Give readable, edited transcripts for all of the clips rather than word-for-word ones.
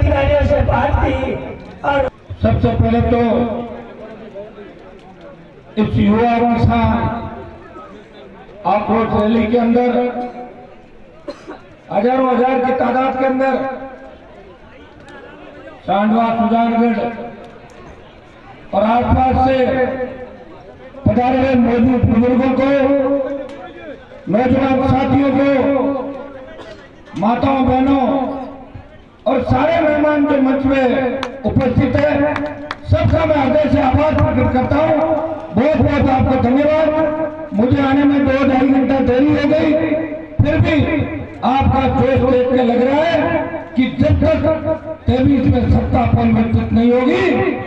अधिकारियों से बात की और सबसे पहले तो इस युवा किसान आक्रोश रैली के अंदर हजारों हजार की तादाद के अंदर सांडवा, सुजानगढ़ और आसपास से पधारे हुए मौजूद बुजुर्गों को, नौजवान साथियों को, माताओं बहनों और सारे मेहमान जो मंच में उपस्थित है, सबका मैं हृदय से आभार प्रकट करता हूँ। बहुत बहुत आपको धन्यवाद। मुझे आने में 2-2.5 घंटा देरी हो गई, फिर भी आपका जोश देख के लग रहा है कि जब तक 23 में सत्ता परिवर्तित नहीं होगी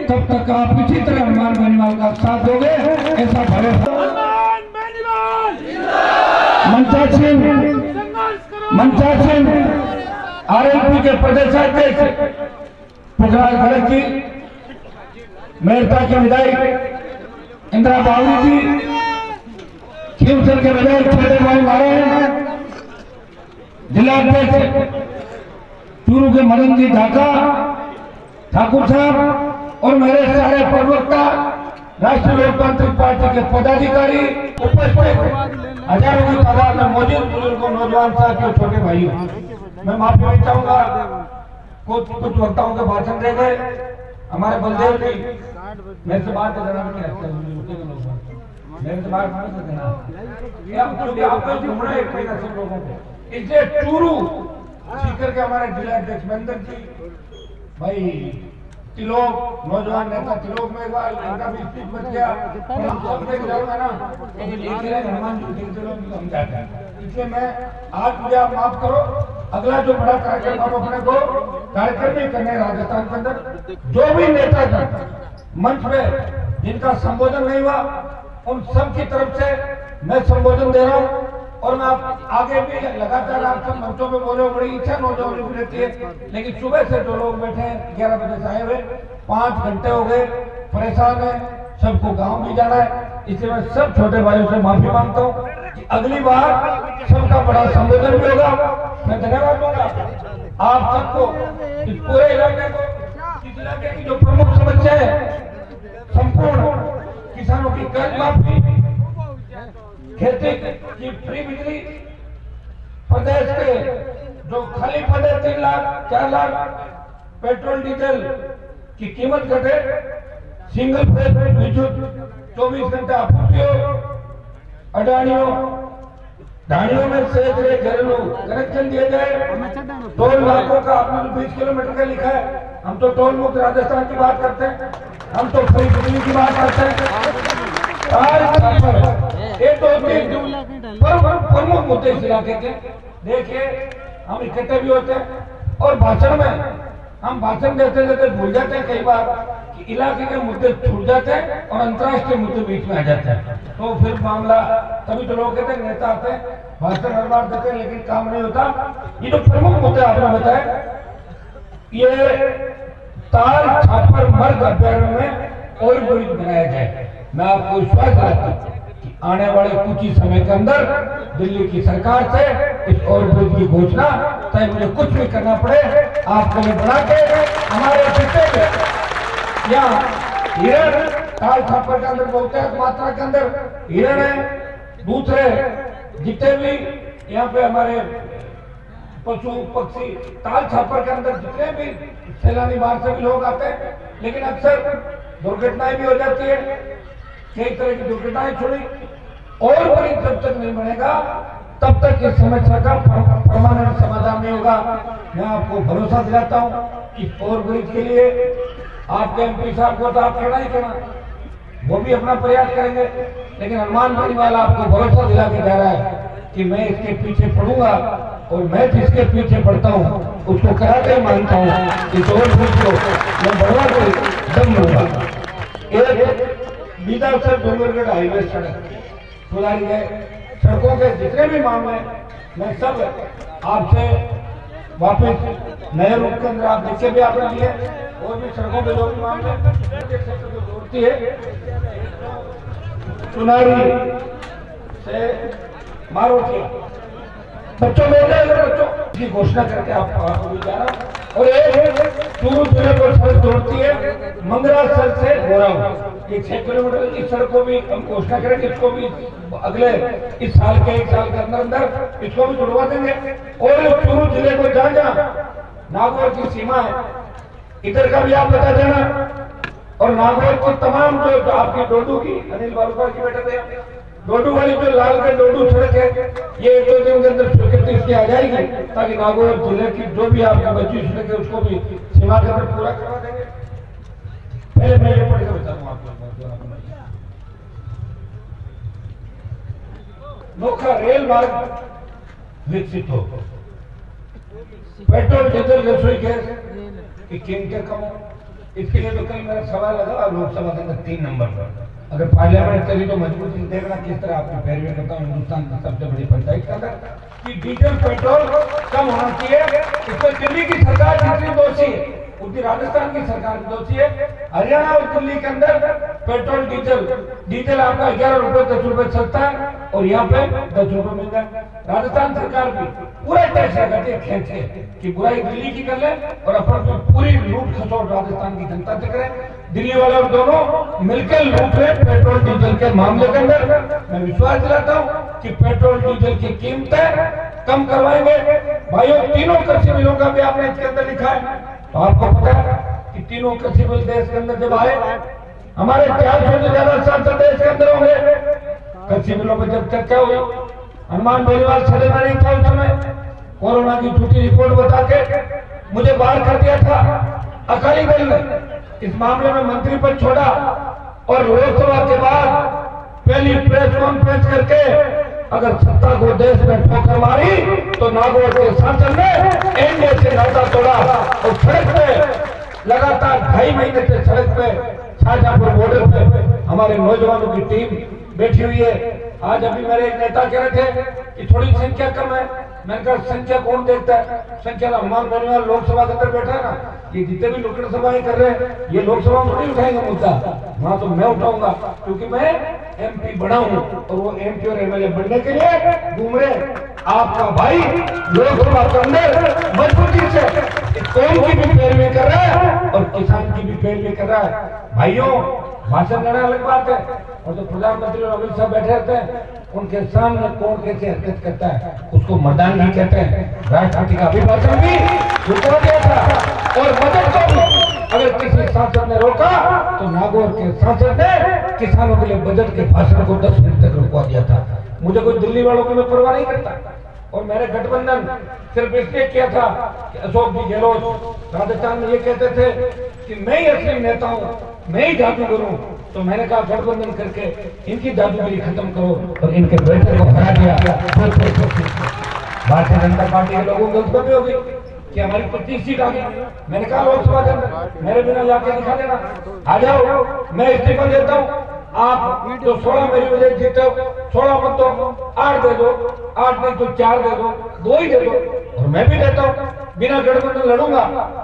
तब तक आप इसी तरह हनुमान बेनीवाल का साथ दोगे, ऐसा भरोसा। मनचार सिंह आरएलपी के प्रदेशाध्यक्ष पुखराज खड़ग जी, मेरठा के विधायक इंदिरा बावरी जी, खीमसर के विधायक छोटे भाई नारायण, जिलाध्यक्ष चूरू के मदन जी ढाका ठाकुर साहब और मेरे सारे प्रवक्ता, राष्ट्रीय लोकतांत्रिक पार्टी के पदाधिकारी, उपस्थित हजारों की तादाद में मौजूद बुजुर्गों, नौजवान साथियों, छोटे भाइयों, मैं माफी भी चाहूंगा। कुछ वक्ताओं के भाषण रह गए। हमारे बलदेव जी मेरे से बात करना मेरे से बात नहीं करना, आपको घूमना है एक महीना सब लोगों को। इसलिए चूरू सीकर के हमारे जिलाध्यक्ष महेंद्र जी भाई, तिलोक, नौजवान नेता तिलोक में एक बार इनका भी स्पीच बच गया, सब देख जाऊंगा ना, हनुमान जी हम जाते हैं। इसलिए मैं आज मुझे आप माफ करो, अगला जो बड़ा कार्यक्रम हम अपने को कार्यक्रम ही करने राजस्थान के अंदर जो भी नेता मंच पे जिनका संबोधन नहीं हुआ उन सब की तरफ से मैं संबोधन दे रहा हूँ। और मैं आप आगे भी लगातार आप सब मंचों में बोले, बड़ी इच्छा नौजवानों की रहती है, लेकिन सुबह से जो लोग बैठे हैं 11 बजे से आए हुए, 5 घंटे हो गए, परेशान है, सबको गांव भी जाना है। इसलिए मैं सब छोटे भाइयों से माफी मांगता हूँ कि अगली बार सबका बड़ा संबोधन भी होगा। मैं धन्यवाद दूंगा आप सबको, इस पूरे इलाके को, इस इलाके की जो प्रमुख समस्या है, संपूर्ण किसानों की कर्ज माफी, खेती की फ्री बिजली, प्रदेश के जो खाली पद है 3 लाख 4 लाख, पेट्रोल डीजल की कीमत घटे, सिंगल फेज विद्युत 24 घंटे आपूर्ति हो, अडानियों ढाणियों में से घरेलू कनेक्शन दिए जाए, टोल नाकों का आपने 20 किलोमीटर का लिखा है, हम तो टोल मुक्त राजस्थान की बात करते हैं, हम तो फ्री बिजली की बात करते हैं। ये 2-3 प्रमुख मुद्दे इस इलाके के। देखिए हम इकट्ठे भी होते हैं और भाषण में हम भाषण देते देते भूल जाते हैं कई बार कि इलाके के मुद्दे छूट जाते हैं और अंतर्राष्ट्रीय मुद्दे बीच में आ जाते हैं, तो फिर मामला, तभी तो लोग कहते हैं नेता आते हैं भाषण हर बार देते हैं लेकिन काम नहीं होता। ये जो प्रमुख मुद्दे आपने बताए, ये ताल छापर मर्ग अभ्यारण्य में और ब्रिज बनाया जाए। मैं आपको विश्वास दिलाता हूं कि आने वाले कुछ ही समय के अंदर दिल्ली की सरकार से इस ओवरब्रिज की घोषणा, चाहे मुझे कुछ भी करना पड़े, आपके लिए बना के हमारे जितने यहाँ हिरण ताल छापर के अंदर बहुत मात्रा के अंदर हिरण है, दूसरे जितने भी यहाँ पे हमारे पशु पक्षी ताल छापर के अंदर जितने भी सैलानी बाहर से भी लोग आते हैं, लेकिन अक्सर दुर्घटनाएं भी हो जाती है, कई तरह की दुर्घटनाएं छोड़ी। और बड़ी जब तक नहीं बनेगा तब तक इस समस्या का परमानेंट समाधान नहीं होगा। मैं आपको भरोसा दिलाता हूं कि ओवरब्रिज के लिए आपके एमपी साहब को तो आप करना ही करना, वो भी अपना प्रयास करेंगे, लेकिन हनुमान बेनीवाल आपको भरोसा दिला के जा रहा है कि मैं इसके पीछे पड़ूंगा और मैं जिसके पीछे पड़ता हूँ उसको करा के मानता हूँ। इस ओवरब्रिज को मैं बढ़वा के दम लूंगा। एक बीदा से डूंगरगढ़ हाईवे सड़क सुधारी है, सड़कों के जितने भी मामले मैं सब आपसे वापस नए रूप के अंदर आप देखे भी आपने दिए, और भी सड़कों के जो भी मामले क्षेत्र को जोड़ती है, सुनारी से मारोटिया बच्चों में बच्चों की घोषणा करके आपको जा रहा हूँ। और एक चूरू जिले को सड़क जोड़ती है मंगरासर से गोराऊ। ये 6 किलोमीटर की सड़क को भी हम घोषणा करें कि इसको भी अगले इस साल के 1 साल के अंदर अंदर इसको भी जुड़वा देंगे। और चूरू जिले को जहाँ जहाँ नागौर की सीमा है इधर का भी आप बता देना। और नागौर की तमाम जो आपकी डोडू की अनिल बालूकर की बेटे थे डोडू वाली जो लालगढ़ डोडू सड़क है ये 1-2 दिन के अंदर स्वीकृति इसकी आ जाएगी ताकि नागौर जिले की जो भी आपकी बची सड़क है उसको भी सीमा के अंदर पूरा करवा देंगे। पहले मैं ये पढ़ के बताऊंगा आपको। नोखा रेल मार्ग विकसित हो, पेट्रोल डीजल रसोई गैस की कीमतें कम हो। इसके लिए तो कल मेरा सवाल लगा लोकसभा के अंदर 3 नंबर पर। अगर पार्लियामेंट करी तो मजबूती देखना किस तरह आपकी पैरवी करता हूँ हिंदुस्तान की सबसे बड़ी पंचायत के अंदर कि डीजल पेट्रोल कम होना चाहिए। इसमें दिल्ली की सरकार जितनी दोषी है उतनी राजस्थान की सरकार भी दोषी है। हरियाणा और दिल्ली के अंदर पेट्रोल डीजल आपका 11 रुपए 10 रुपए चलता है और यहाँ पे 10 रुपए मिलता है। राजस्थान सरकार भी पूरा टैक्स लगाती है खेत से कि बुराई दिल्ली की कर ले और अपन पूरी लूट खसोट राजस्थान की जनता से करे। दिल्ली वाले और दोनों मिलकर लूट रहे पेट्रोल डीजल के मामले के अंदर। मैं विश्वास दिलाता हूँ कि पेट्रोल डीजल की कीमतें कम करवाएंगे। भाइयों तीनों कृषि बिलों का भी आपने इसके अंदर लिखा है तो आपको पता है कि तीनों कृषि बिल देश के अंदर जब आए हमारे 400 से ज्यादा सांसद देश के अंदर होंगे। कृषि बिलों पर जब चर्चा हुई हनुमान बेनीवाल सदन में नहीं था उस समय कोरोना की झूठी रिपोर्ट बता के मुझे बाहर कर दिया था। अकाली दल ने इस मामले में मंत्री पद छोड़ा और लोकसभा के बाद पहली प्रेस कॉन्फ्रेंस करके अगर सत्ता को देश में ठोकर मारी तो नागौर के सांसद ने एनडीए से नाता तोड़ा और सड़क पे लगातार 2.5 महीने से सड़क पे शाहजहांपुर बॉर्डर पे हमारे नौजवानों की टीम बैठी हुई है। आज अभी मेरे एक नेता कह रहे थे कि थोड़ी संख्या कम है। मैंने कहा संख्या कौन देखता है? संख्या हनुमान बेनीवाल लोकसभा के अंदर बैठा है ना, ये जितने भी लोकसभा सभाएं कर रहे हैं ये लोकसभा में नहीं उठाएंगे मुद्दा, वहां तो मैं उठाऊंगा क्योंकि मैं एमपी बना हूं और वो एमपी और एमएलए बनने के लिए घूम रहे। आपका भाई लोकसभा के अंदर मजबूती से कौम की भी पैरवी कर रहा है और किसान की भी पैरवी कर रहा है। भाइयों भाषण देना अलग बात है और जो प्रधानमंत्री और अमित शाह बैठे रहते हैं उनके सामने कौन कैसे हरकत करता है उसको मर्दानगी कहते हैं। राष्ट्रपति का अभिभाषण भी रुकवा दिया था और बजट को भी अगर किसी सांसद ने रोका तो नागौर के सांसद ने किसानों के लिए बजट के भाषण को 10 मिनट तक रुकवा दिया था। मुझे कोई दिल्ली वालों की मैं परवाह नहीं करता और मैंने गठबंधन सिर्फ इसलिए किया था कि अशोक जी गहलोत राजस्थान में ये कहते थे कि मैं ही असली नेता हूँ, मैं ही जादूगर हूँ, तो मैंने कहा गठबंधन करके इनकी जादूगरी खत्म करो और इनके बेटे को हरा दिया। भारतीय जनता पार्टी के लोगों को गलती होगी कि हमारी 25 सीट आ गई। मैंने कहा लोकसभा के अंदर मेरे बिना जाके दिखा देना, आ जाओ, मैं इस्तीफा देता हूँ। आप जो 16 मेरी वजह जीते हो 16 मत दो, 8 दे दो, 8 नहीं तो 4 दे दो, 2 ही दे दो और मैं भी देता हूँ। बिना गठबंधन लड़ूंगा,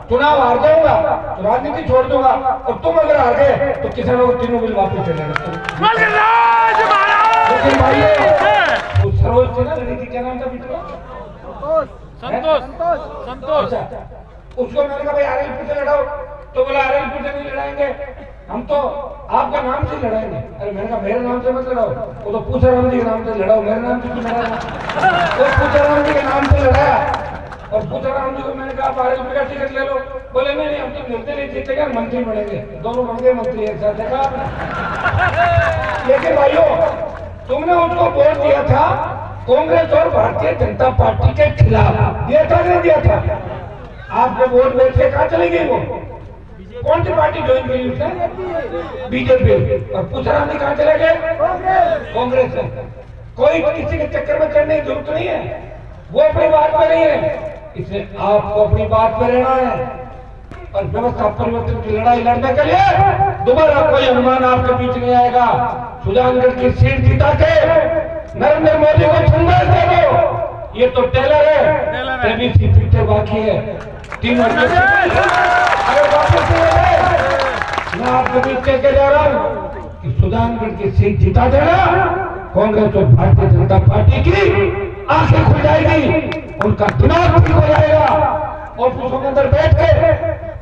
चुनाव हार जाऊंगा तो राजनीति छोड़ दूंगा और तुम अगर हार गए तो किसानों को तीनों बिल वापस चले सरोज थे ना लड़की, क्या नाम था संतोष। उसको मैंने कहा भाई आरएलपी से लड़ाओ तो बोला आरएलपी से नहीं लड़ाएंगे, हम तो आपका नाम से लड़ाएंगे। अरे मैंने कहा मेरे नाम से मत लड़ाओ, वो तो पूछाराम जी के नाम से लड़ाओ, मेरे नाम से क्यों लड़ाना? तो पूछाराम जी के नाम से लड़ाया और पूछाराम जी को मैंने कहा आप आरएलपी का टिकट ले लो। बोले नहीं हम तो मिलते नहीं जीतेगा, मंत्री बनेंगे। दोनों बन गए मंत्री एक साथ, देखा। लेकिन भाइयों तुमने उसको वोट दिया था कांग्रेस और भारतीय जनता पार्टी के खिलाफ, दिया था नहीं दिया था? आपको वोट बेच के कहाँ चली गई? वो कौन सी पार्टी ज्वाइन करी उसने? बीजेपी। और पूछाराम जी कहाँ चले गए? कांग्रेस में। कोई किसी के चक्कर में चढ़ने की जरूरत नहीं है, वो अपनी बात पे नहीं है, इसलिए आपको अपनी बात पे रहना है। और व्यवस्था परिवर्तन की लड़ाई लड़ने के लिए दोबारा कोई अनुमान आपके बीच नहीं आएगा। सुजानगढ़ की सीट जिता के नरेंद्र मोदी को संदेश दे दो, ये तो टेलर है, एबीसी पिक्चर बाकी है। तीनों अगर वापस मैं आपके बीच कह के जा रहा हूँ कि सुजानगढ़ की सीट जिता देना, कांग्रेस और भारतीय जनता पार्टी की आंखें खुल जाएगी, उनका दिमाग ठीक हो जाएगा ऑफिसों के अंदर बैठ के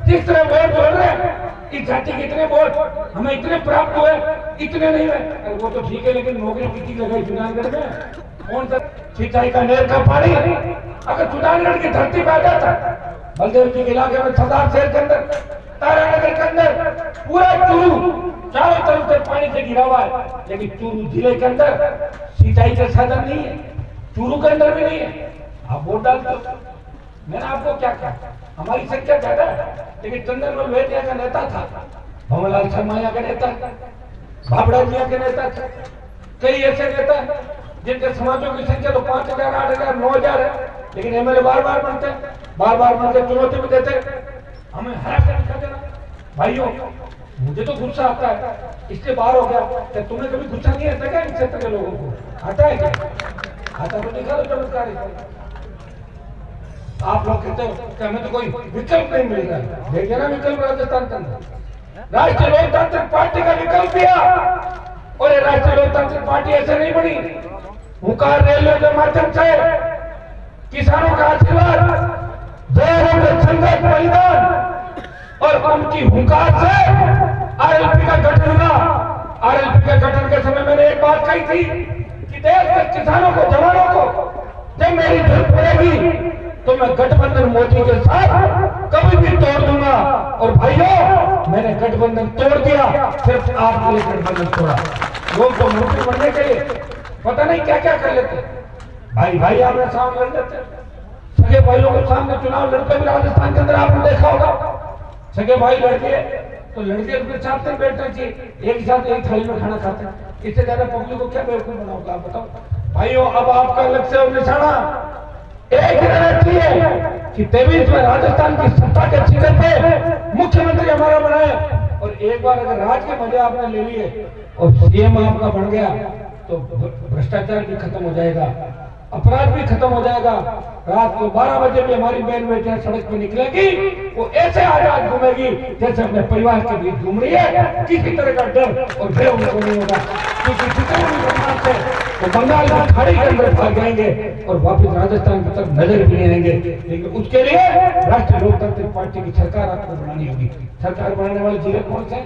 जिस तरह वोट जोड़ रहे हैं, इस जाति के इतने वोट हमें इतने प्राप्त हुए, इतने नहीं हुए। अरे वो तो ठीक है, लेकिन नौकरी कितनी लगाई चुनावगढ़ में? कौन सा सिंचाई का नहर का पानी अगर चुनावगढ़ की धरती पे आ जाता, बलदेव जी के इलाके में सरदार शहर के अंदर, तारानगर के अंदर पूरा चूरू चारों तरफ से पानी से घिरा हुआ है, लेकिन चूरू जिले के अंदर सिंचाई का साधन नहीं है, चूरू के अंदर भी नहीं है। आप वोट डाल दो। मैंने आपको क्या कहा, हमारी संख्या ज्यादा है, लेकिन चंदन वेदिया का नेता था, भंवरलाल शर्मा का नेता, बाबड़ा जिया के नेता थे, कई ऐसे नेता हैं जिनके समाजों की संख्या तो 5,000, 8,000, 9,000 है, लेकिन एमएलए बार बार बनते हैं, बार बार बनते, चुनौती भी देते, हमें हरा कर दिखा देना। भाइयों, मुझे तो गुस्सा आता है, इसलिए बाहर हो गया। क्या तुम्हें कभी गुस्सा नहीं आता क्या इन क्षेत्र के लोगों को? आता है क्या? आता तो दिखा दो चमत्कार। आप लोग कहते हो कि हमें तो कोई विकल्प नहीं मिल रहा है, देखिए ना विकल्प राजस्थान के अंदर राष्ट्रीय लोकतांत्रिक पार्टी का विकल्प दिया, और ये राष्ट्रीय लोकतांत्रिक पार्टी ऐसे नहीं बनी। हुंकार रेलवे के माध्यम से किसानों का आशीर्वाद, जवानों के संघर्ष बलिदान और उनकी हुंकार से आरएलपी का गठन हुआ। आरएलपी के गठन के समय मैंने एक बात कही थी कि देश के किसानों को, जवानों को जब मेरी जरूरत पड़ेगी तो मैं गठबंधन मोदी के साथ कभी भी तोड़ दूंगा। और भाइयों, मैंने गठबंधन तोड़ दिया, सिर्फ आपके लिए गठबंधन तोड़ा। लोग तो मंत्री बनने के लिए पता नहीं क्या क्या कर लेते, भाई भाई आपने सामने लड़ लेते, सगे भाइयों के सामने चुनाव लड़ते भी राजस्थान के अंदर आपने देखा होगा। सगे भाई लड़के तो लड़के उनके साथ में बैठना चाहिए, एक साथ एक थाली में खाना खाते हैं, इससे ज्यादा पब्लिक को क्या बेवकूफ बनाओगे आप बताओ। भाइयों, अब आपका लक्ष्य और निशाना एक ही रहना चाहिए कि 23 में राजस्थान की सत्ता के शिखर पे मुख्यमंत्री हमारा बनाए। और एक बार अगर राज के मजे आपने ले लिए और सीएम आपका बन गया तो भ्रष्टाचार भी खत्म हो जाएगा, अपराध भी खत्म हो जाएगा। रात को 12 बजे भी हमारी बहन बेटियां सड़क पे निकलेगी, वो ऐसे आजाद घूमेगी जैसे अपने परिवार के बीच घूम रही है, किसी तरह का डर और भय उनको नहीं होगा। क्योंकि जितने भी बदमाश थे वो बंगाल की खाड़ी के अंदर भाग जाएंगे और वापस राजस्थान की तरफ नजर भी नहीं आएंगे। लेकिन उसके लिए राष्ट्रीय लोकतांत्रिक पार्टी की सरकार आपको बनानी होगी। सरकार बनाने वाले जिले कौन से?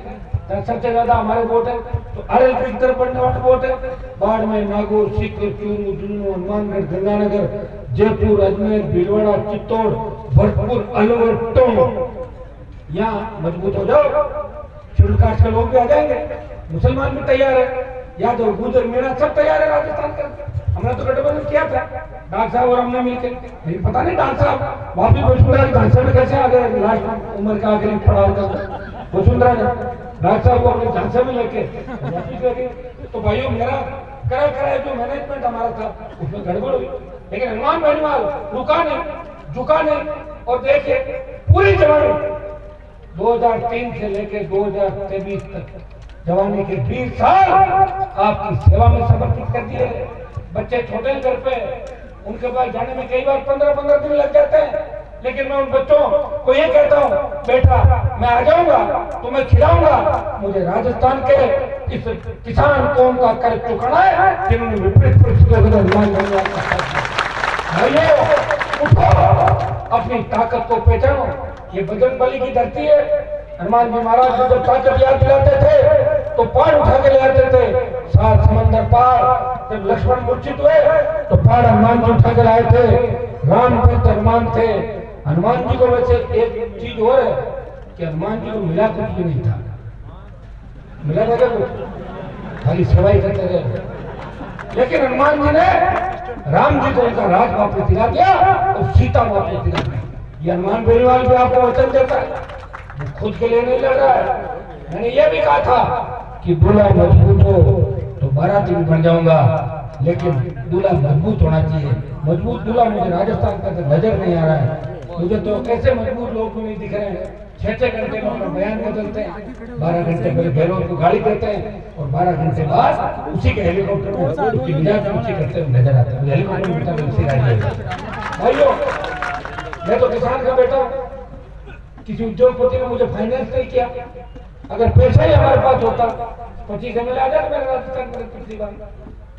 सबसे ज्यादा हमारे वोट है तो आरएलपी की तरफ बढ़ने वाले वोट है। बाड़मेर, नागौर, सीकर, चूरू, जुन्नू, हनुमानगढ़, गंगानगर, जयपुर, अजमेर, भीलवाड़ा, चित्तौड़, भरतपुर, अलवर, टोंक, यहाँ मजबूत हो जाओ। शेड्यूल कास्ट के लोग भी आ जाएंगे, मुसलमान भी तैयार है, यादव, गुजर, मीणा सब तैयार है राजस्थान का। हमने तो गठबंधन किया था डॉक्टर साहब और हमने मिलकर, लेकिन पता नहीं डॉक्टर साहब वापिस वसुंधरा की झांसे में कैसे आ गए। लास्ट उम्र का आखिरी पड़ाव था वसुंधरा ने डॉक्टर साहब को अपने झांसे में लेके वापिस लगे। तो भाइयों, मेरा करा जो मैनेजमेंट हमारा था उसमें गड़बड़ हुई, लेकिन हनुमान बेनीवाल रुका नहीं, झुका नहीं। और देखिए पूरी जवानी 2003 से लेकर 2023 तक जवानी के 20 साल आपकी सेवा में समर्पित कर दिए। बच्चे छोटे घर पे, उनके पास जाने में कई बार 15-15 दिन लग जाते हैं, लेकिन मैं उन बच्चों को ये कहता हूँ, बेटा मैं आ जाऊंगा, तुम्हें खिलाऊंगा। मुझे राजस्थान के इस किसान कौम का कर्ज चुकाना है जिन्होंने विपरीत परिस्थितियों के दरमियान उठो, अपनी ताकत को पहचानो। ये बजरंग बली की धरती है। हनुमान जी महाराज जब ताकत याद दिलाते थे तो पहाड़ उठा के ले आते थे। 7 समंदर पार जब लक्ष्मण मूर्छित हुए तो पहाड़ हनुमान जी उठा के लाए थे। राम भक्त हनुमान थे। हनुमान जी को वैसे एक चीज और है कि हनुमान जी को मिला कुछ भी नहीं था, मिला था क्या कुछ? खाली सेवाई करते रहे। लेकिन हनुमान जी ने राम जी को उनका राज वापस दिला दिया और सीता वापस दिला दी। ये हनुमान बेनीवाल भी आपको वचन देता है, वो खुद के लिए नहीं लड़ रहा है। मैंने ये भी कहा था कि दूल्हा मजबूत हो तो बाराती भी बन जाऊंगा, लेकिन दूल्हा मजबूत होना चाहिए। मजबूत दूल्हा मुझे राजस्थान का नजर नहीं आ रहा है। मुझे तो ऐसे मजबूत लोग भी नहीं दिख रहे हैं। 6-6 घंटे में अपना बयान बदलते हैं, 12 घंटे पहले गहलोत को गाड़ी देते हैं और 12 घंटे बाद उसी के हेलीकॉप्टर में उसकी मिजाज ऊंची करते हुए नजर आते हैं। हेलीकॉप्टर में उसी भाइयों, मैं तो किसान का बेटा हूं, किसी उद्योगपति ने मुझे फाइनेंस नहीं किया। अगर पैसा ही हमारे पास होता 25 MLA आ जाते मेरे राजस्थान में पिछली बार।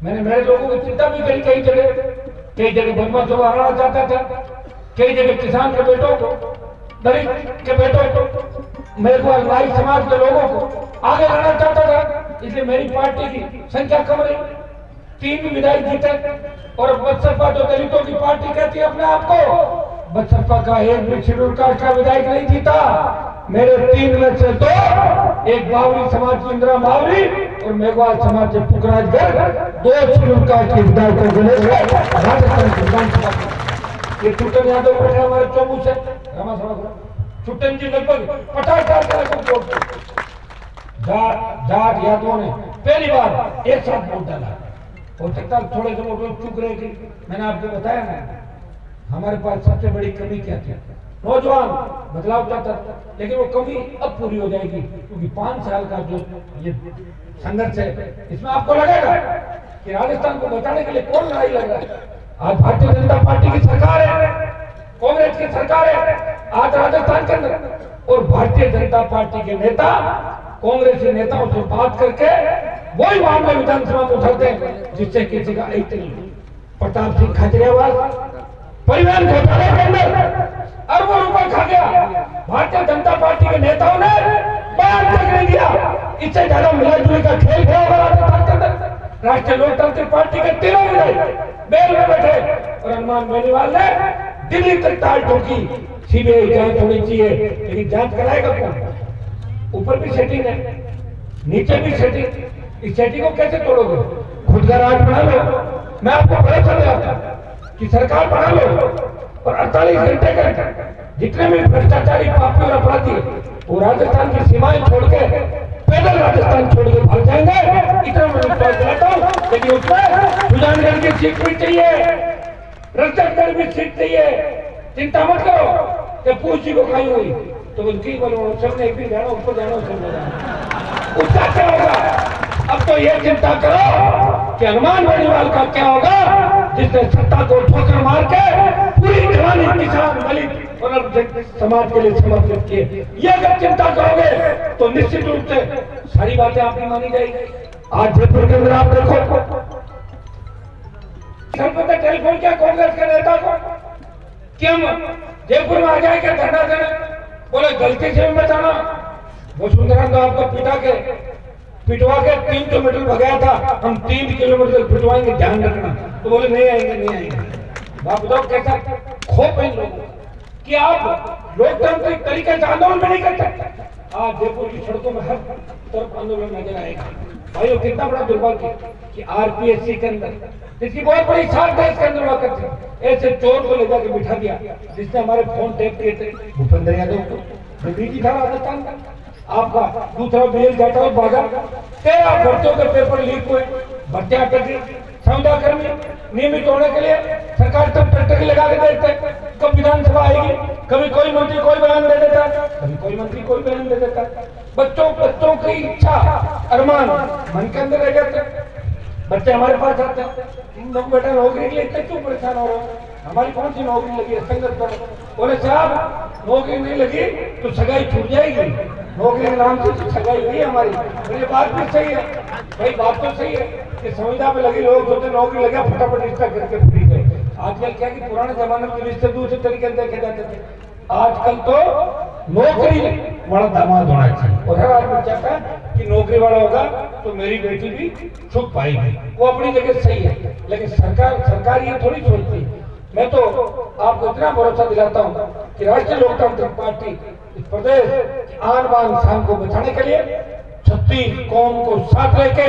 मैंने मेरे लोगों की चिंता भी कई जगह बदमाशों को हराना चाहता था, कई जगह किसान के बेटों को, दलित के बेटों को, मेघवाल नाई समाज के लोगों को आगे लाना चाहता था, इसलिए मेरी पार्टी की संख्या कम रही, 3 विधायक जीते। और बसपा जो दलितों की पार्टी कहती है अपने आप को, बसपा का एक भी शेड्यूल कास्ट का विधायक नहीं जीता। मेरे 3 में से 2, एक बावरी समाज की इंदिरा बावरी और मेघवाल समाज के पुखराजगढ़, 2 शेड्यूल कास्ट के विधायकों को लेकर राजस्थान की विधानसभा। ये छुट्टन यादव बैठे हमारे चौमू से, छुट्टन जी लगभग 50 साल का जाट यादवों ने पहली बार एक साथ वोट डाला। हो सकता थोड़े से वोट चुक रहे थे, मैंने आपको बताया ना हमारे पास सबसे बड़ी कमी क्या थी, नौजवान बदलाव चाहता था, लेकिन वो कमी अब पूरी हो जाएगी, क्योंकि 5 साल का जो ये संघर्ष है, इसमें आपको लगेगा कि राजस्थान को बचाने के लिए कौन लड़ाई लड़ रहा है। आज भारतीय जनता पार्टी की सरकार है, कांग्रेस की सरकार है आज राजस्थान के अंदर, और भारतीय जनता पार्टी के नेता कांग्रेसी नेताओं से बात करके वही मामले विधानसभा में उठाते हैं जिससे किसी का ऐत नहीं। प्रताप सिंह खाचरियावास परिवहन घोटाले के अंदर अरबों रुपए खा गया, भारतीय जनता पार्टी के नेताओं ने बयान तक नहीं दिया। इससे ज्यादा मिला जुली का खेल खेला होगा राजस्थान के अंदर। राष्ट्रीय लोकतांत्रिक पार्टी के 3 विधायक बेल में बैठे और हनुमान बेनीवाल ने दिल्ली तक ताल ठोकी, सीबीआई जांच होनी चाहिए, लेकिन जांच कराएगा कौन? ऊपर भी सेटिंग है, नीचे भी सेटिंग। इस सेटिंग को कैसे तोड़ोगे? खुद का राज बना लो। मैं आपको भरोसा दिलाता हूं कि सरकार बना लो और 48 घंटे के जितने भी भ्रष्टाचारी पापी और अपराधी वो राजस्थान की सीमाएं छोड़ के पैदल राजस्थान छोड़ के भाग जाएंगे, इतना मैं विश्वास दिलाता हूं। लेकिन उसमें सुजानगढ़ की सीट भी चाहिए, रजतगढ़ भी सीट चाहिए। चिंता मत करो कि पूछी को खाई हुई तो उनकी बोलो सबने एक दिन जाना ऊपर जाना उसका क्या होगा? अब तो ये चिंता करो कि हनुमान बेनीवाल का क्या होगा, जिसने सत्ता को ठोकर मार के पूरी जवानी किसान दलित और समाज के लिए समर्पित किए। ये अगर चिंता करोगे तो निश्चित रूप से सारी बातें आपकी मानी जाएगी। आज जयपुर के अंदर आप देखो, टेलीफोन किया कांग्रेस के नेता को कि हम जयपुर में आ जाएंगे धरना देने, बोले गलती से मैं जाना। वसुंधरा तो आपको पिटवा के 3 किलोमीटर भगाया था, हम 3 किलोमीटर पिटवाएंगे, ध्यान रखना। तो बोले नहीं आएंगे। बाप बताओ कैसा खोप है लोगों कि आप लोकतांत्रिक तरीके से आंदोलन में नहीं कर सकते। आज जयपुर की सड़कों में हर तरफ आंदोलन नजर आएगा। भाइयों कितना बड़ा दुर्भाग्य कि आरपीएससी के अंदर जिसकी बहुत बड़ी साख देश के अंदर हुआ करती, ऐसे चोर को ले जाकर बिठा दिया जिसने हमारे फोन टेप किए थे भूपेंद्र यादव को, बीजी था राजस्थान का। आपका दूसरा बेल जाता हुआ भागा, 13 भर्तियों के पेपर लीक हुए, भर्तियां अटकी, संविदा कर्मी नियमित होने के लिए सरकार तब ट्रैक्टर लगा के देखते, कब विधानसभा आएगी, कभी कोई मंत्री कोई बयान दे देता, कभी कोई मंत्री कोई बयान दे देता। बच्चों की इच्छा अरमान मन के अंदर रह जाते। बच्चे हमारे पास आते हैं, तुम बेटा नौकरी के लिए इतने क्यों परेशान हो रहे हो? हमारी कौन सी नौकरी लगी है? संघर्ष करो। बोले साहब नौकरी नहीं लगी तो सगाई छूट जाएगी, नौकरी के नाम से सगाई हुई हमारी। ये बात भी सही है भाई, बात तो सही है कि संविदा में लगे लोग सोचते नौकरी लगे फटाफट रिश्ता करके फ्री गए। आजकल क्या कि पुराने जमाने में रिश्ते दूसरे तरीके से देखे जाते थे, आजकल तो नौकरी वाला दामाद होना चाहिए। और हर आदमी चाहता है कि नौकरी वाला होगा तो मेरी बेटी भी सुख पाएगी, वो अपनी जगह सही है। लेकिन सरकार ये थोड़ी सोचती। मैं तो आपको इतना भरोसा दिलाता हूँ कि राष्ट्रीय लोकतांत्रिक पार्टी इस प्रदेश की आन बान शान को बचाने के लिए 36 कौम को साथ लेके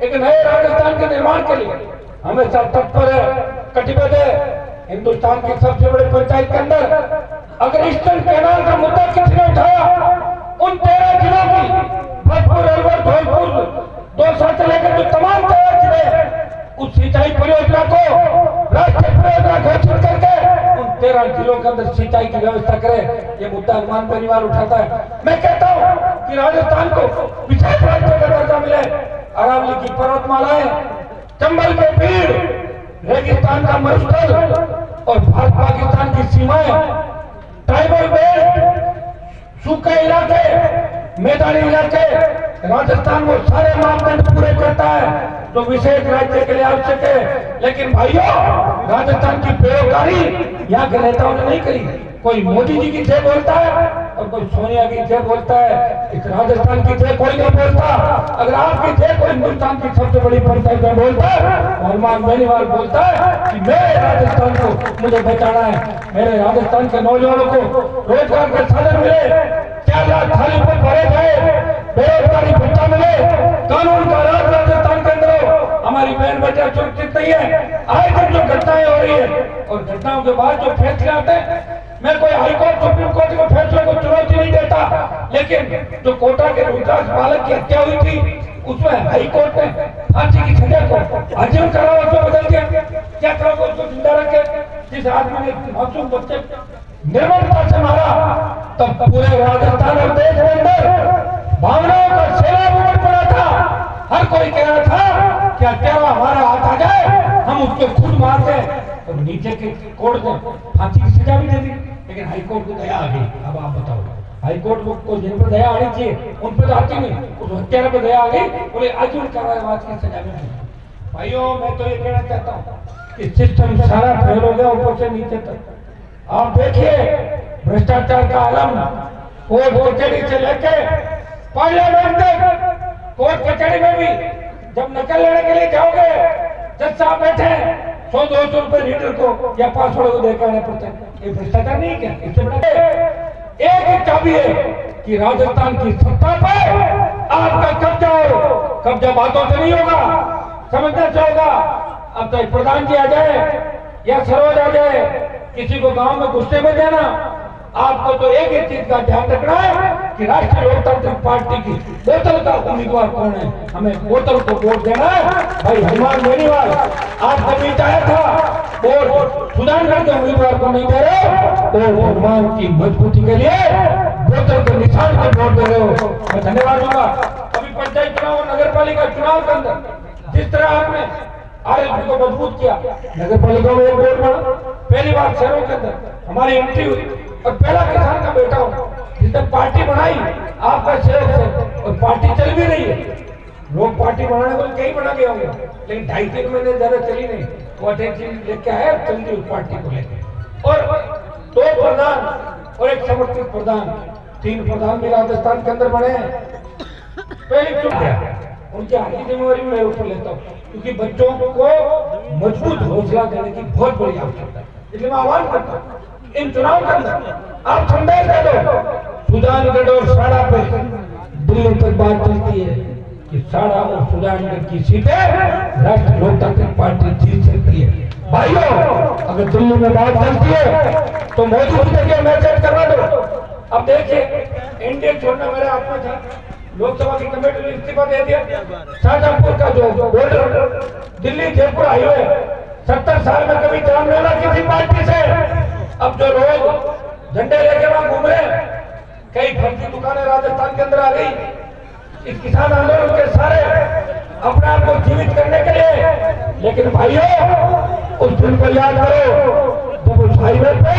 एक नए राजस्थान के निर्माण के लिए हमेशा तत्पर है, कटिबद्ध है। हिंदुस्तान की सबसे बड़ी पंचायत के अंदर अगर ईस्टर्न कैनाल का मुद्दा किसी ने उठाया, उन 13 जिलों की भरतपुर, अलवर, धौलपुर, दौसा से लेकर जो तमाम 13 जिले उस सिंचाई परियोजना को राष्ट्रीय परियोजना घोषित करके उन 13 जिलों के अंदर सिंचाई की व्यवस्था करे। ये मुद्दा हनुमान बेनीवाल उठाता है। मैं कहता हूँ कि राजस्थान को विशेष राज्य का दर्जा मिले। अरावली की पर्वतमालाएं, चंबल के पेड़, रेगिस्तान का मरुस्थल और भारत पाकिस्तान की सीमाएं, ट्राइबल बेल्ट, सूखे इलाके, मैदानी इलाके, राजस्थान वो सारे मापदंड पूरे करता है। जो विशेष राज्य के लिए आवश्यक है। लेकिन भाइयों, राजस्थान की पैरोकारी यहाँ के नेताओं ने नहीं करी। कोई मोदी जी की जय बोलता है और कोई सोनिया की जय बोलता है। इस राजस्थान की जय कोई नहीं बोलता। अगर आपकी जय कोई हिंदुस्तान की सबसे बड़ी पंचायत में बोलता है, हनुमान बेनीवाल बोलता है कि मेरे राजस्थान को मुझे बचाना है, मेरे राजस्थान के नौजवानों को रोजगार के साधन मिले, 4 लाख खाली पर भरे जाए, बेरोजगारी भत्ता मिले, कानून का राज राजस्थान के अंदर हो, हमारी बहन बेटियां सुरक्षित नहीं है। आज तक जो घटनाएं हो रही है और घटनाओं के बाद जो फैसले आते हैं, मैं कोई हाईकोर्ट सुप्रीम कोर्ट के फैसले को चुनौती नहीं देता, लेकिन जो कोटा के रुद्राक्ष बालक की हत्या हुई थी उसमें हाईकोर्ट ने फांसी की सजा को आजीवन कारावास में बदल दिया। क्या करोगे उसको जिंदा रखे? जिस आदमी ने मासूम बच्चे निर्ममता से मारा, तब पूरे राजस्थान और देश के अंदर भावनाओं का सैलाब उमड़ पड़ा था। हर कोई कह रहा था कि हत्यारा हमारा हाथ आ जाए, हम उसको खुद मार दें। और नीचे के कोर्ट ने फांसी की सजा भी दे दी, लेकिन हाईकोर्ट को दया आ गई। अब आप बताओ, हाईकोर्ट को जिन पर दया आनी चाहिए उन पर तो आती नहीं, उस हत्यारे पर दया आ गई, बोले आजीवन कारावास की सजा में। भाइयों, मैं तो ये कहना चाहता हूँ कि सिस्टम सारा फेल हो गया ऊपर से नीचे तक। आप देखिए, भ्रष्टाचार का आलम कोर्ट कचहरी से लेके पार्लियामेंट तक। कोर्ट कचहरी में भी जब नकल लेने के लिए जाओगे, जज साहब बैठे 100-200 रुपए लीटर को या पासवर्ड को देकर आने पड़ते हैं। ये भ्रष्टाचार नहीं क्या? इससे बड़ा एक ही चाबी है कि राजस्थान की सत्ता पर आपका कब्जा हो। कब्जा बातों से नहीं होगा, समझना चाहिए। अब तो प्रधान जी आ जाए या सरोज आ जाए, किसी को गांव में घुसने में देना, आपको तो एक ही चीज का ध्यान रखना है कि राष्ट्रीय लोकतांत्रिक पार्टी की बोतल का उम्मीदवार कौन है, हमें बोतल को वोट देना है। भाई हनुमान बेनीवाल, आप कभी चाहे था वोट सुधारगढ़ के उम्मीदवार को नहीं दे रहे, तो हनुमान की मजबूती के लिए बोतल के निशान पर वोट दे रहे हो। मैं धन्यवाद दूंगा। अभी पंचायत चुनाव और नगर पालिका चुनाव के अंदर जिस तरह आपने आरएलपी को मजबूत किया, नगर पालिका में एक वोट बढ़ा, पहली बार शहरों के अंदर हमारी एंट्री हुई और पहला किसान का बेटा हूं जिसने पार्टी बनाई आपका सहयोग से, और पार्टी चल भी रही है। लोग पार्टी बनाने को कई बना गए होंगे, लेकिन 2.5-3 महीने ज्यादा चली नहीं। वो अटेंशन लेके आए, चल दी उस पार्टी को लेकर, और 2 प्रधान और एक समर्थित प्रधान, 3 प्रधान भी राजस्थान के अंदर बने हैं। पहले चुप गया, उनकी आगे जिम्मेवारी मैं ऊपर लेता हूँ, क्योंकि बच्चों को मजबूत हौसला देने की बहुत बड़ी आवश्यकता है। इसलिए मैं आह्वान करता हूँ, इन चुनाव के अंदर आप संदेश दे दो। सुजानगढ़ और साड़ा पे दिल्ली तक बात चलती है कि साड़ा और सुजानगढ़ की सीटें राष्ट्रीय लोकतांत्रिक पार्टी जीत सकती है। भाइयों, अगर दिल्ली में बात चलती है तो मोदी जी के मैसेज करवा दो। अब देखिए, एनडीए छोड़ना मेरे हाथ में था, लोकसभा की कमेटी ने इस्तीफा दे दिया। शाहजहांपुर का जो बॉर्डर दिल्ली जयपुर हाईवे 70 साल में कभी जाम नहीं लगा किसी पार्टी से। अब जो लोग झंडे लेके वहां घूम रहे हैं, कई फर्जी दुकानें राजस्थान के अंदर आ गई इस किसान आंदोलन के सारे अपने आप को जीवित करने के लिए। लेकिन भाइयों, उस दिन को याद करो जब उस हाईवे पे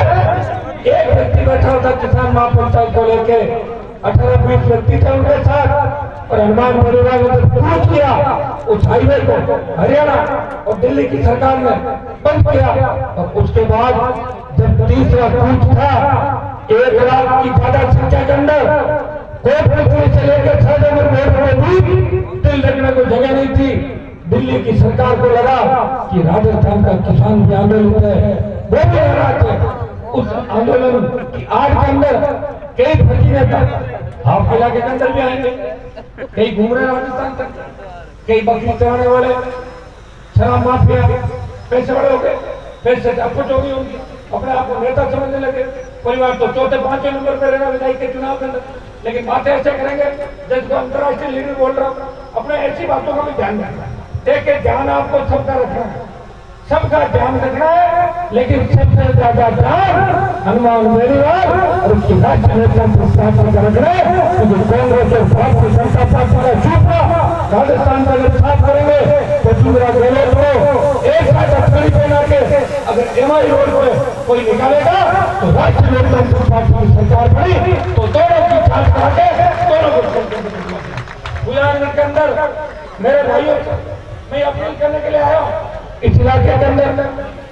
एक व्यक्ति बैठा होता किसान महापंचायत को लेके, 18-20 व्यक्ति थे उनके साथ, और हनुमान बेनीवाल ने कूच किया उस हाईवे को। हरियाणा और दिल्ली की सरकार ने बंद किया, और उसके बाद जब तीसरा कूच था, 1 लाख की ज्यादा संख्या के अंदर कोटपुतली से लेकर शाहजहांपुर बॉर्डर में भी दिल रखने को जगह नहीं थी। दिल्ली की सरकार को लगा कि राजस्थान का किसान भी आंदोलित है, वो भी नाराज थे। उस आंदोलन की आड़ के अंदर कई फर्जी नेता आपके इलाके के अंदर भी आएंगे, कई घूम रहे राजस्थान तक, कई बकरी चराने वाले, शराब माफिया, पैसे बड़े हो गए, पैसे से अपुच हो गई उनकी, अपने आप को नेता समझने लगे। परिवार तो 4थे-5वें नंबर पर रहना विधायक के चुनाव के अंदर, लेकिन बातें ऐसे करेंगे जैसे अंतर्राष्ट्रीय लीडर बोल रहा हूँ। अपने ऐसी बातों का भी ध्यान रखना है। देखिए, ध्यान आपको सबका रखना है, सबका ध्यान रखना है, लेकिन सबसे ज्यादा ध्यान हनुमान बेनीवाल और उसकी राष्ट्रीय लोकतांत्रिक पार्टी का रखना है। क्योंकि कांग्रेस और भारतीय जनता पार्टी का सूखा राजस्थान का अगर साफ करेंगे तो दूसरा गहलोत को एक साथ अटकड़ी पहना के अगर एमआई रोड पे कोई निकालेगा तो राष्ट्रीय लोकतांत्रिक पार्टी की सरकार बनी, तो दोनों की जांच करा के दोनों को सुजानगढ़ के अंदर मेरे भाइयों मैं अपील करने के लिए आया हूँ। इस इलाके के अंदर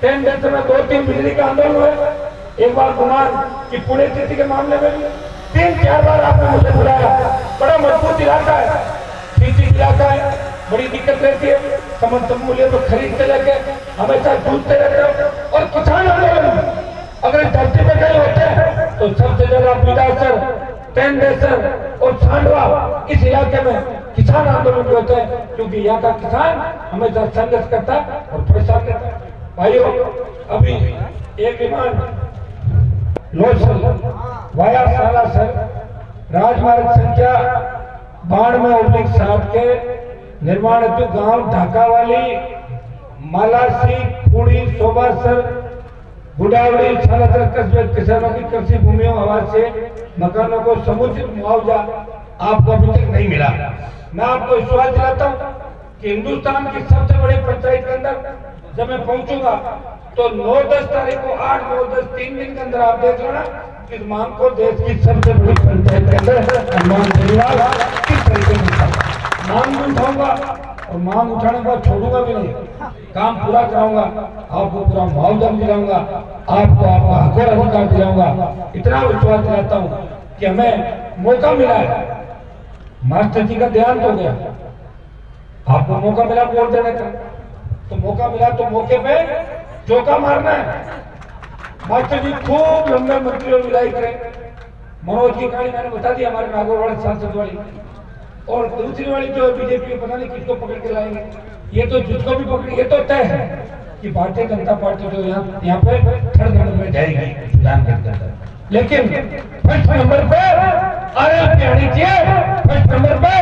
10 डेज में 2-3 बिजली का आंदोलन हुए। एक बार गुमान की पुणे सिटी के मामले में भी 3-4 बार आपने मुझे बुलाया। बड़ा मजबूत इलाका है, सिटी इलाका है, बड़ी दिक्कत रहती है। समर्थन मूल्य तो खरीदते लेके हमेशा जूझते रहते हो। और किसान आंदोलन अगर इस धरती पे कहीं होते हैं तो सबसे ज्यादा विदासर, टेंडेसर और छांडवा इस इलाके में किसान आंदोलन भी होते हैं, क्योंकि यहाँ का किसान हमेशा संघर्ष करता है और पैसा देता है। भाइयों, अभी एक विमान लोचल वाया सालासर राजमार्ग संख्या 92/7 के निर्माण हेतु गांव ढाका वाली मालासी फूड़ी शोभासर गुडावड़ी सालासर कस्बे किसानों की कृषि भूमियों आवाज से मकानों को समुचित मुआवजा आपको अभी तक नहीं मिला। मैं आपको विश्वास दिलाता हूँ कि हिंदुस्तान की सबसे बड़ी पंचायत के अंदर जब मैं पहुंचूंगा तो 9-10 तारीख को 8-9-10 3 दिन के अंदर आप देख लेना इस मांग को देश की सबसे बड़ी पंचायत के अंदर हनुमान केजरीवाल किस तरीके से मांग भी उठाऊंगा और मांग उठाने के बाद छोड़ूंगा भी नहीं, काम पूरा कराऊंगा, आपको पूरा मुआवजा दिलाऊंगा, आपको आपका हक और अधिकार दिलाऊंगा। इतना विश्वास दिलाता हूँ कि हमें मौका मिला है। मास्टर जी का देहांत हो गया, आपको मौका मिला वोट देने का, तो मौका मिला तो मौके पे चौका मारना है। मास्टर जी खूब लंबे मंत्री और विधायक रहे। मनोज की कहानी मैंने बता दी, हमारे नागौर सांसद वाली। और दूसरी वाली जो बीजेपी पता नहीं किसको पकड़ के लाएंगे, ये तो जिसको भी पकड़, ये तो तय है कि भारतीय जनता पार्टी जो यहाँ पे थर्ड नंबर में जाएगी सुजान के अंदर। लेकिन फर्स्ट नंबर पे आरएलपी आनी चाहिए, फर्स्ट नंबर पे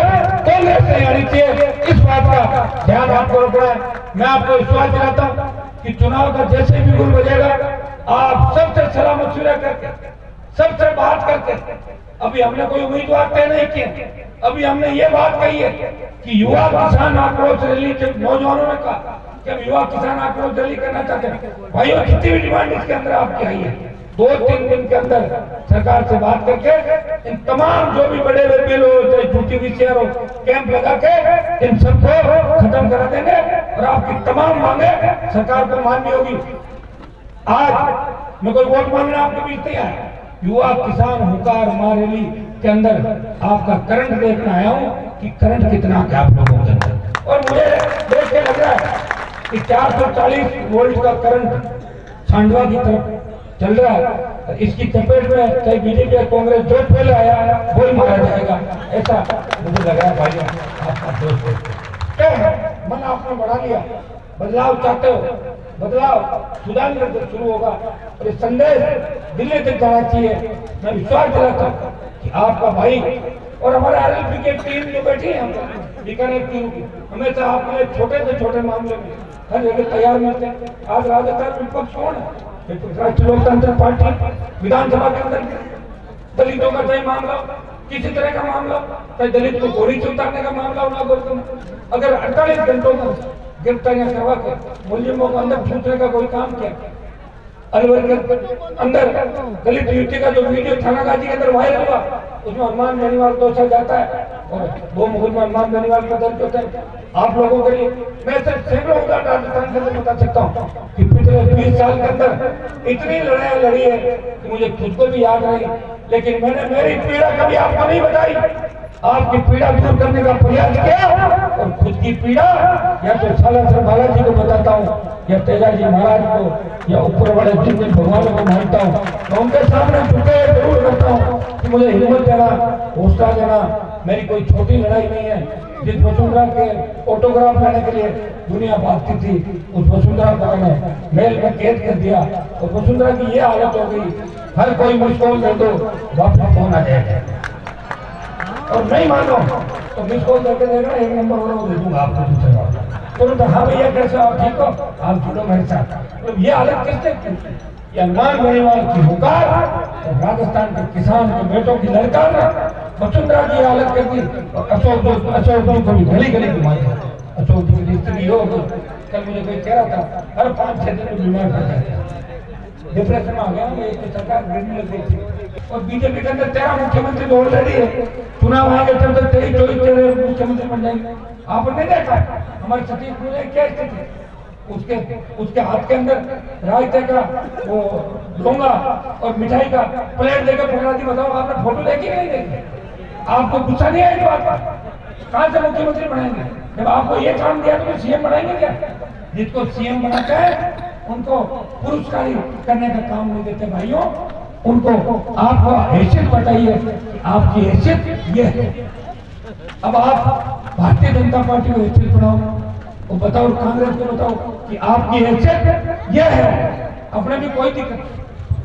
कांग्रेस नहीं आनी चाहिए। इस बात का ध्यान आपको रखना है। मैं आपको विश्वास दिलाता हूँ कि चुनाव का जैसे भी गुल बजेगा, आप सबसे सलाह मशविरा करके, सबसे बात करके, अभी हमने कोई उम्मीदवार तय नहीं किए, अभी हमने ये बात कही है कि युवा किसान आक्रोश रैली के नौजवानों ने कहा कि हम युवा किसान आक्रोश रैली करना चाहते हैं। भाइयों, जितनी भी डिमांड इसके अंदर आपकी आई है, 2-3 दिन के अंदर सरकार से बात करके इन तमाम जो भी बड़े बड़े बिल हो, चाहे झूठी विषय हो, कैंप लगा के इन सबको खत्म करा देंगे और आपकी तमाम मांगे सरकार को माननी होगी। आज मैं कोई वोट मांगने आपके बीच नहीं आया, युवा किसान हुकार मारेली के अंदर आपका करंट देखना आया हूँ कि करंट कितना है आप लोगों के अंदर। और मुझे देख के लग रहा है कि 440 वोल्ट का करंट छांडवा की तरफ चल रहा है। इसकी चपेट में चाहे बीजेपी या कांग्रेस जो पहले आया वो ही मारा जाएगा, ऐसा मुझे लग रहा है। भाइयों, आपका दोस्त क्या है, मन आपने बढ़ा लिया, बदलाव चाहते हो, बदलाव सुधार से शुरू होगा और ये संदेश दिल्ली तक जाना चाहिए। मैं विश्वास दिलाता हूँ कि आपका भाई और हमारे आरएलपी की टीम जो बैठी है बीकानेर टीम की, हमेशा आपके लिए छोटे से छोटे मामले में हर जगह तैयार मिलते हैं। आज राजस्थान विपक्ष कौन है? राष्ट्रीय लोकतांत्रिक पार्टी। विधानसभा के अंदर दलितों का चाहे मामला, किसी तरह का मामला, चाहे दलित को गोली से उतारने का मामला हो, नागौर अगर 48 घंटों में गिरफ्तारियां करवा के मुलजिमों को अंदर छूटने का कोई काम किया। अलवर के अंदर दलित युवती का जो वीडियो थाना गाजी के अंदर वायरल हुआ, उसमें हनुमान बेनीवाल दोषा जाता है और 2 मुकदमा हनुमान बेनीवाल पर दर्ज होते हैं। आप लोगों के लिए मैं सिर्फ सैकड़ों उदाहरण राजस्थान के अंदर बता सकता हूँ कि पिछले 20 साल के अंदर इतनी लड़ाई लड़ी है कि मुझे खुद को भी याद नहीं, लेकिन मैंने मेरी पीड़ा कभी आपको नहीं बताई। आपकी पीड़ा दूर करने का प्रयास किया और खुद की पीड़ा या तो सालासर बालाजी को बताता हूँ या तेजाजी महाराज को या ऊपर वाले जितने भगवानों को मानता हूँ, तो उनके सामने झुके जरूर करता हूँ कि मुझे हिम्मत देना, हौसला देना। मेरी कोई छोटी लड़ाई नहीं है। जिस वसुंधरा के ऑटोग्राफ लेने के लिए दुनिया भागती थी, उस वसुंधरा को मैंने मेल में कैद कर दिया और वसुंधरा की ये हालत हो गई, हर कोई मुझको दे दो वापस फोन आ जाएगा। और नहीं मानो तो मिस कॉल करके देना, 1 नंबर और दे दूंगा आपको दूसरे बार। तो हाँ भैया कैसे आप ठीक हो, आप जुड़ो मेरे साथ। तो ये हालत किसने की? ये हनुमान बेनीवाल की हुकार और राजस्थान के किसान के बेटों की लड़का ने वसुंधरा की हालत कर दी। और अशोक जी को भी गली गली घुमाई। अशोक जी की स्त्री हो, कल मुझे कोई कह रहा था हर 5-6 दिन में बीमार पड़ जाते हैं, डिप्रेशन में आ गया। ये सरकार गिरने लग गई थी और बीजेपी के अंदर 13 मुख्यमंत्री तो ऑलरेडी है। चुनाव आएंगे तब तक 23-24 मुख्यमंत्री बन जाएंगे। आपने देखा हमारे सतीश पूरे क्या स्थिति है? उसके हाथ के अंदर रायते का वो डोंगा और मिठाई का प्लेट देकर पकड़ा दी। बताओ आपने फोटो देखी नहीं देखी? आपको गुस्सा नहीं आया इस बात पर? कहां से मुख्यमंत्री बनाएंगे? जब आपको ये काम दिया तो सीएम बनाएंगे क्या? जिसको सीएम बनाते हैं उनको पुरस्कारी करने का काम नहीं देते भाइयों। उनको आपको हैसियत बताइए, आपकी हैसियत ये है। अब आप भारतीय जनता पार्टी को हैसियत बनाओ, वो बताओ कांग्रेस को बताओ कि आपकी हैसियत यह है। अपने भी कोई दिक्कत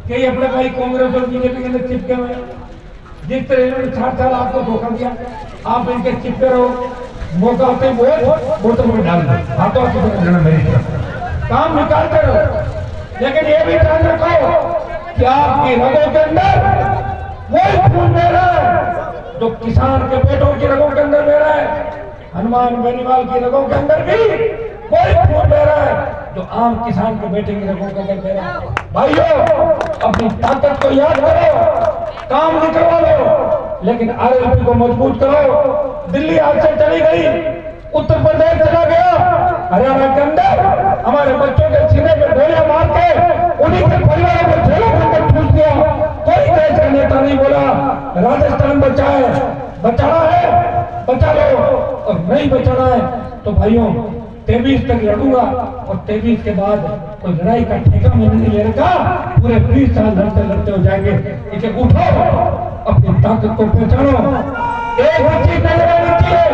कि अपने भाई कांग्रेस और बीजेपी के अंदर चिपके हुए, जिस तरह इन्होंने 4 साल आपको धोखा दिया, आप इनके चिपके रहो, मौका आते बोतल में डाल दो, हाथों से मेरी तरफ काम निकालते रहो। लेकिन ये भी ध्यान रखो कि आपकी रगों के अंदर वही खून बह रहा है जो किसान के बेटों की रगों के अंदर बह रहा है। हनुमान बेनीवाल की रगों के अंदर भी वही खून बह रहा है जो आम किसान के बेटे की रगों के अंदर बह रहा है। भाइयों, अपनी ताकत को याद करो, काम निकलवा लो, लेकिन आरएलपी को मजबूत करो। दिल्ली आज से चली गई, उत्तर प्रदेश चला गया, हरियाणा के अंदर हमारे बच्चों के सीने पर गोलियां मार के उन्हीं के परिवारों को जेलों के अंदर ठूस दिया। कोई देश का नेता नहीं बोला राजस्थान बचाए, बचाना है बचा लो, और नहीं बचाना है तो भाइयों 23 तक लड़ूंगा, और 23 के बाद कोई लड़ाई का ठेका मैंने नहीं ले रखा। पूरे 20 साल लड़ते लड़ते हो जाएंगे। इसे उठो, अपनी ताकत को पहचानो। एक चीज नजर आनी चाहिए,